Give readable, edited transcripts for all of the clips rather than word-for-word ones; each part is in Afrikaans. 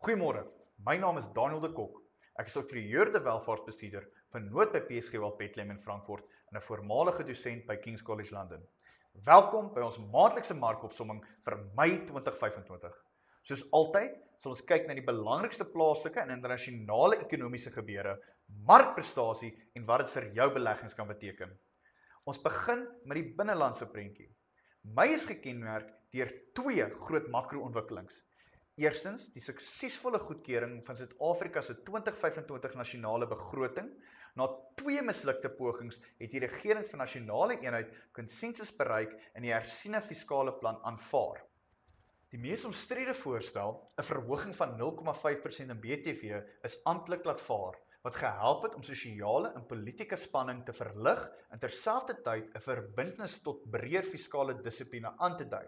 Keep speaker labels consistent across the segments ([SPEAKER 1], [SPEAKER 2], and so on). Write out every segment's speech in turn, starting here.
[SPEAKER 1] Goeiemôre, my naam is Daniel de Kok. Ek is geaffilieerde welvaartsbestuurder van Noord by PSG Wealth Bethlehem in Frankfurt en 'n voormalige dosent by King's College London. Welkom by ons maandelikse markopsomming vir Mei 2025. Soos altyd sal ons kyk na die belangrikste plaaslike en internasionale ekonomiese gebeure, markprestasie en wat dit vir jou beleggings kan beteken. Ons begin met die binnelandse prentjie. Mei is gekenmerk deur twee groot makro-ontwikkelings. Eerstens, die suksesvolle goedkeuring van Suid-Afrika se 2025 nasionale begroting. Na twee mislukte pogings het die regering van nasionale eenheid konsensus bereik en die hersiene fiskale plan aanvaar. Die mees omstrede voorstel, 'n verhoging van 0,5% in BTW, is amptelik laat vaar, wat gehelp het om sosiale en politieke spanning te verlig en terselfdertyd 'n verbintenis tot breër fiskale dissipline aan te dui.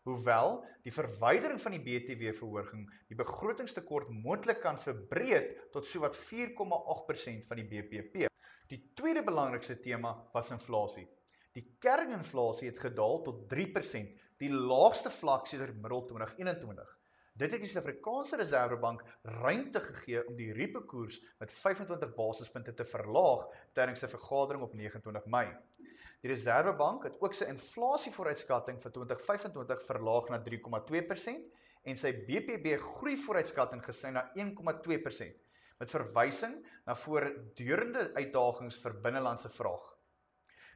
[SPEAKER 1] Hoewel die verwydering van die BTW-verhoging die begrotingstekort moontlik kan verbreed tot sowat 4,8% van die BBP. Die tweede belangrikste tema was inflasie. Die kerninflasie het gedaal tot 3%, die laagste vlak sedert middel 2021. Dit het die Suid-Afrikaanse Reserwebank ruimte gegee om die repo-koers met 25 basispunte te verlaag tydens 'n vergadering op 29 Mei. Die Reserwebank het ook sy inflasievooruitskatting vir 2025 verlaag na 3,2% en sy BBP groeivooruitskatting gesny na 1,2%, met verwysing na voortdurende uitdagings vir binnelandse vraag.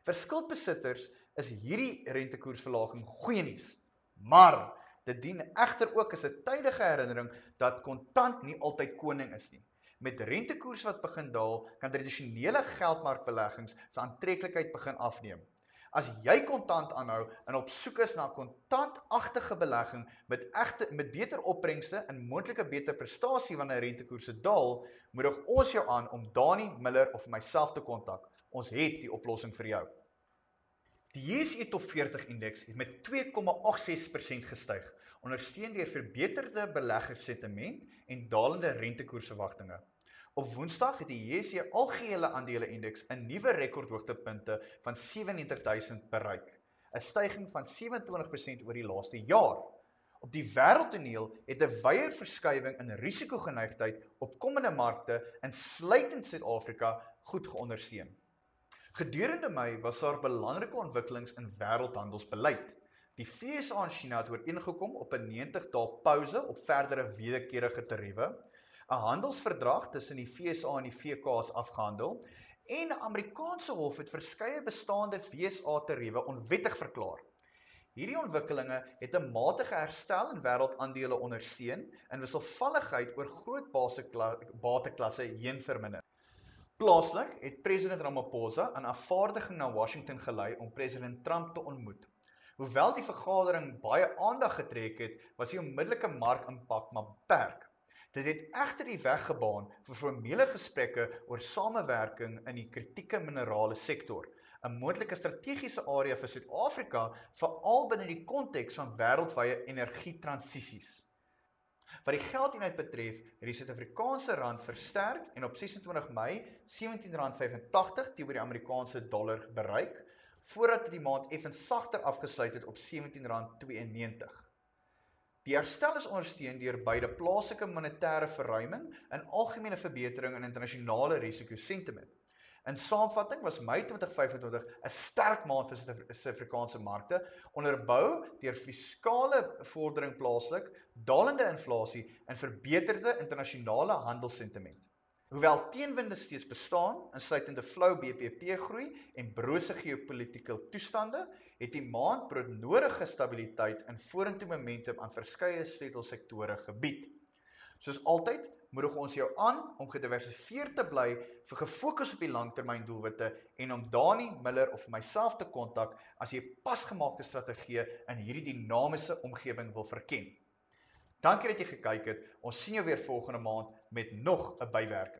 [SPEAKER 1] Vir skuldbesitters is hierdie rentekoersverlaging goeie nuus, maar dit dien egter ook as 'n tydige herinnering dat kontant nie altyd koning is nie. Met rentekoers wat begin daal, kan tradisionele geldmarkbeleggings se aantreklikheid begin afneem. As jy kontant aanhou en op soek is na 'n kontantagtige belegging met beter opbrengste en moontlike beter prestasie wanneer rentekoerse daal, moedig ons jou aan om Dani Miller of myself te kontak. Ons het die oplossing vir jou. Die JSE Top 40 indeks het met 2,86% gestyg, ondersteun deur verbeterde beleggersentiment en dalende rentekoersverwagtinge. Op Woensdag het die JSE algehele aandele indeks 'n nuwe rekordhoogtepunte van 97000 bereik, 'n styging van 27% oor die laaste jaar. Op die wêreldtoneel het 'n wye verskywing in risikogeneigtheid op kommende markte, insluitend Suid-Afrika, goed geondersteun. Gedurende Mei was daar belangrike ontwikkelings in wêreldhandelsbeleid. Die VSA en China het ooreengekom op 'n 90-dae pouse op verdere wederkerige tariewe. 'n Handelsverdrag tussen die VSA en die VK is afgehandel en 'n Amerikaanse hof het verskeie bestaande VSA tariewe onwettig verklaar. Hierdie ontwikkelinge het 'n matige herstel in wêreldaandele ondersteun en wisselvalligheid oor groot bateklasse heen verminder. Plaaslik het president Ramaphosa 'n afvaardiging na Washington gelei om president Trump te ontmoet. Hoewel die vergadering baie aandag getrek het, was die onmiddellike markimpak maar beperk. Dit het egter die weg gebaan vir formele gesprekke oor samewerking in die kritieke minerale sektor, 'n moontlike strategiese area vir Suid-Afrika, veral binne die konteks van wêreldwye energietransisies. Wat die geldeenheid betref, het die Suid-Afrikaanse rand versterk en op 26 Mei R17.85 teenoor die Amerikaanse dollar bereik, voordat die maand effens sagter afgesluit het op R17.92. Die herstel is ondersteun deur beide plaaslike monetêre verruiming en algemene verbetering in internasionale risikosentiment. In saamvatting was Mei 2025 'n sterk maand vir Suid-Afrikaanse markte, onderbou deur fiskale vordering plaaslik, dalende inflasie en verbeterde internasionale handelssentiment. Hoewel teenwinde steeds bestaan, insluitende flou BBP-groei en brose geopolitiese toestande, het die maand broodnodige stabiliteit en vorentoe momentum aan verskeie sleutelsektore gebied. Soos altyd, moedig ons jou aan om gediversifieerd te bly vir gefokus op die langtermyndoelwitte en om Dani Miller of myself te kontak as jy pasgemaakte strategieë in hierdie dinamiese omgewing wil verken. Dankie dat jy gekyk het. Ons sien jou weer volgende maand met nog 'n bywerking.